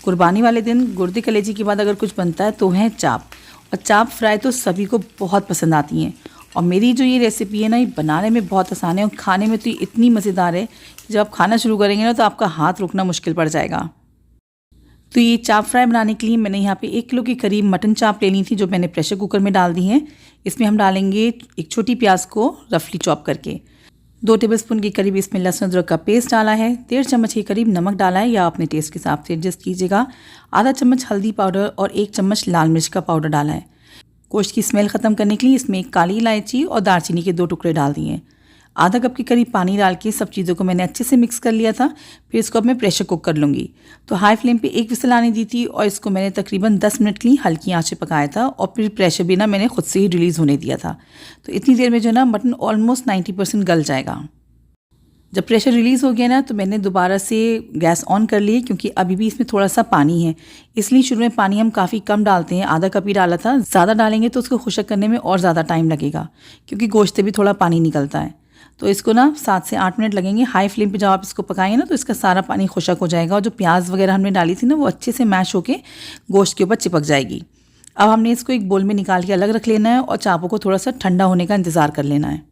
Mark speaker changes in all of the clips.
Speaker 1: कुर्बानी वाले दिन गुर्दे कलेजी के बाद अगर कुछ बनता है तो है चाप, और चाप फ्राई तो सभी को बहुत पसंद आती हैं। और मेरी जो ये रेसिपी है ना, ये बनाने में बहुत आसान है और खाने में तो ये इतनी मज़ेदार है कि जब आप खाना शुरू करेंगे ना तो आपका हाथ रोकना मुश्किल पड़ जाएगा। तो ये चाप फ्राई बनाने के लिए मैंने यहाँ पे 1 किलो के करीब मटन चाप लेनी थी, जो मैंने प्रेशर कुकर में डाल दी है। इसमें हम डालेंगे एक छोटी प्याज को रफली चॉप करके, 2 टेबलस्पून के करीब इसमें लहसुन अदरक का पेस्ट डाला है, 1.5 चम्मच के करीब नमक डाला है या अपने टेस्ट के हिसाब से एडजस्ट कीजिएगा, आधा चम्मच हल्दी पाउडर और 1 चम्मच लाल मिर्च का पाउडर डाला है। गोश्त की स्मेल ख़त्म करने के लिए इसमें एक काली इलायची और दालचीनी के 2 टुकड़े डाल दिए। आधा कप के करीब पानी डाल के सब चीज़ों को मैंने अच्छे से मिक्स कर लिया था। फिर इसको अब मैं प्रेशर कुक कर लूँगी। तो हाई फ्लेम पे 1 विसल आने दी थी और इसको मैंने तकरीबन 10 मिनट के लिए हल्की आंच पे पकाया था और फिर प्रेशर भी ना मैंने खुद से ही रिलीज़ होने दिया था। तो इतनी देर में जो है ना मटन ऑलमोस्ट 90% गल जाएगा। जब प्रेशर रिलीज़ हो गया ना तो मैंने दोबारा से गैस ऑन कर ली, क्योंकि अभी भी इसमें थोड़ा सा पानी है, इसलिए शुरू में पानी हम काफ़ी कम डालते हैं, आधा कप ही डाला था। ज़्यादा डालेंगे तो उसको खुशक करने में और ज़्यादा टाइम लगेगा, क्योंकि गोश्त से भी थोड़ा पानी निकलता है। तो इसको ना 7 से 8 मिनट लगेंगे। हाई फ्लेम पे जब आप इसको पकाएंगे ना तो इसका सारा पानी खुशक हो जाएगा और जो प्याज वगैरह हमने डाली थी ना वो अच्छे से मैश होके गोश्त के ऊपर चिपक जाएगी। अब हमने इसको एक बोल में निकाल के अलग रख लेना है और चापों को थोड़ा सा ठंडा होने का इंतज़ार कर लेना है।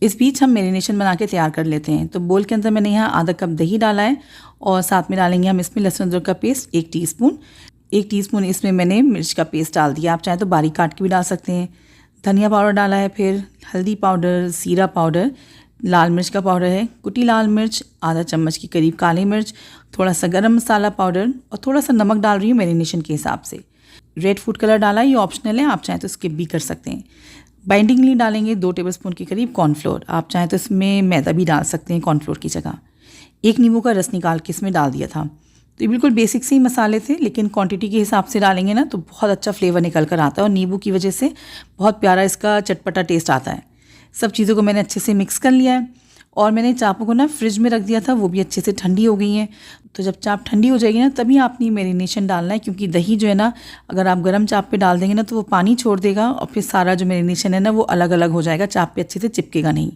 Speaker 1: इस बीच हम मैरिनेशन बना के तैयार कर लेते हैं। तो बोल के अंदर मैंने यहाँ आधा कप दही डाला है और साथ में डालेंगे हम इसमें लहसुन अदरक का पेस्ट 1 टीस्पून। 1 टीस्पून इसमें मैंने मिर्च का पेस्ट डाल दिया, आप चाहें तो बारीक काट के भी डाल सकते हैं। धनिया पाउडर डाला है, फिर हल्दी पाउडर, ज़ीरा पाउडर, लाल मिर्च का पाउडर है, कुटी लाल मिर्च, आधा चम्मच के करीब काली मिर्च, थोड़ा सा गरम मसाला पाउडर और थोड़ा सा नमक डाल रही हूँ मैरिनेशन के हिसाब से। रेड फूड कलर डाला, ये ऑप्शनल है, आप चाहें तो स्किप भी कर सकते हैं। बाइंडिंग के लिए डालेंगे 2 टेबलस्पून के करीब कॉर्नफ्लोर, आप चाहें तो इसमें मैदा भी डाल सकते हैं कॉर्नफ्लोर की जगह। 1 नींबू का रस निकाल के इसमें डाल दिया था। तो ये बिल्कुल बेसिक से ही मसाले थे, लेकिन क्वांटिटी के हिसाब से डालेंगे ना तो बहुत अच्छा फ्लेवर निकल कर आता है और नींबू की वजह से बहुत प्यारा इसका चटपटा टेस्ट आता है। सब चीज़ों को मैंने अच्छे से मिक्स कर लिया है और मैंने चापों को ना फ्रिज में रख दिया था, वो भी अच्छे से ठंडी हो गई हैं। तो जब चाप ठंडी हो जाएगी ना तभी आपने मैरिनेशन डालना है, क्योंकि दही जो है ना अगर आप गर्म चाप पे डाल देंगे ना तो वो पानी छोड़ देगा और फिर सारा जो मैरिनेशन है ना वो अलग अलग हो जाएगा, चाप पे अच्छे से चिपकेगा नहीं।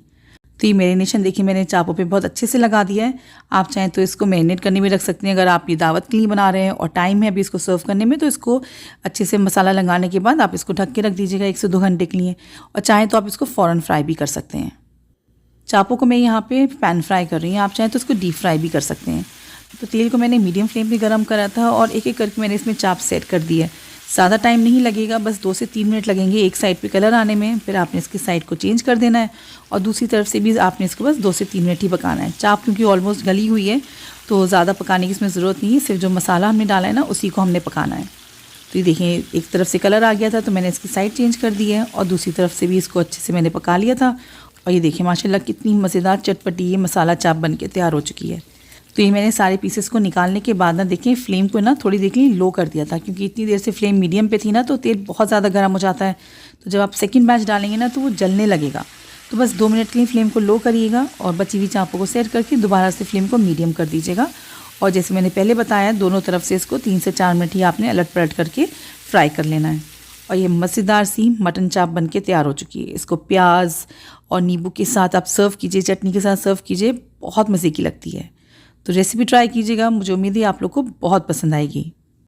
Speaker 1: तो ये मैरिनेशन देखिए मैंने चापों पे बहुत अच्छे से लगा दिया है। आप चाहें तो इसको मैरिनेट करने में रख सकते हैं, अगर आप ये दावत के लिए बना रहे हैं और टाइम है अभी इसको सर्व करने में, तो इसको अच्छे से मसाला लगाने के बाद आप इसको ढक के रख दीजिएगा 1 से 2 घंटे के लिए, और चाहें तो आप इसको फ़ौरन फ्राई भी कर सकते हैं। चापों को मैं यहाँ पे पैन फ्राई कर रही हूँ, आप चाहें तो इसको डीप फ्राई भी कर सकते हैं। तो तेल को मैंने मीडियम फ्लेम पे गरम करा था और एक एक करके मैंने इसमें चाप सेट कर दी है। ज़्यादा टाइम नहीं लगेगा, बस 2 से 3 मिनट लगेंगे एक साइड पे कलर आने में। फिर आपने इसकी साइड को चेंज कर देना है और दूसरी तरफ से भी आपने इसको बस 2 से 3 मिनट ही पकाना है। चाप क्योंकि ऑलमोस्ट गली हुई है तो ज़्यादा पकाने की इसमें ज़रूरत नहीं है, सिर्फ जो मसाला हमने डाला है ना उसी को हमने पकाना है। तो ये देखिए एक तरफ से कलर आ गया था तो मैंने इसकी साइड चेंज कर दी है और दूसरी तरफ से भी इसको अच्छे से मैंने पका लिया था। और ये देखिए माशाल्लाह कितनी मज़ेदार चटपटी ये मसाला चाप बन के तैयार हो चुकी है। तो ये मैंने सारे पीसेस को निकालने के बाद ना देखिए फ्लेम को ना थोड़ी देर के लिए लो कर दिया था, क्योंकि इतनी देर से फ्लेम मीडियम पे थी ना तो तेल बहुत ज़्यादा गर्म हो जाता है। तो जब आप सेकंड बैच डालेंगे ना तो वो जलने लगेगा। तो बस 2 मिनट के लिए फ्लेम को लो करिएगा और बची हुई चापों को सेट करके दोबारा से फ्लेम को मीडियम कर दीजिएगा। और जैसे मैंने पहले बताया दोनों तरफ से इसको 3 से 4 मिनट ही आपने अलट पलट करके फ्राई कर लेना है। और ये मज़ेदार सी मटन चाप बन के तैयार हो चुकी है। इसको प्याज और नींबू के साथ आप सर्व कीजिए, चटनी के साथ सर्व कीजिए, बहुत मज़े की लगती है। तो रेसिपी ट्राई कीजिएगा, मुझे उम्मीद है आप लोग को बहुत पसंद आएगी।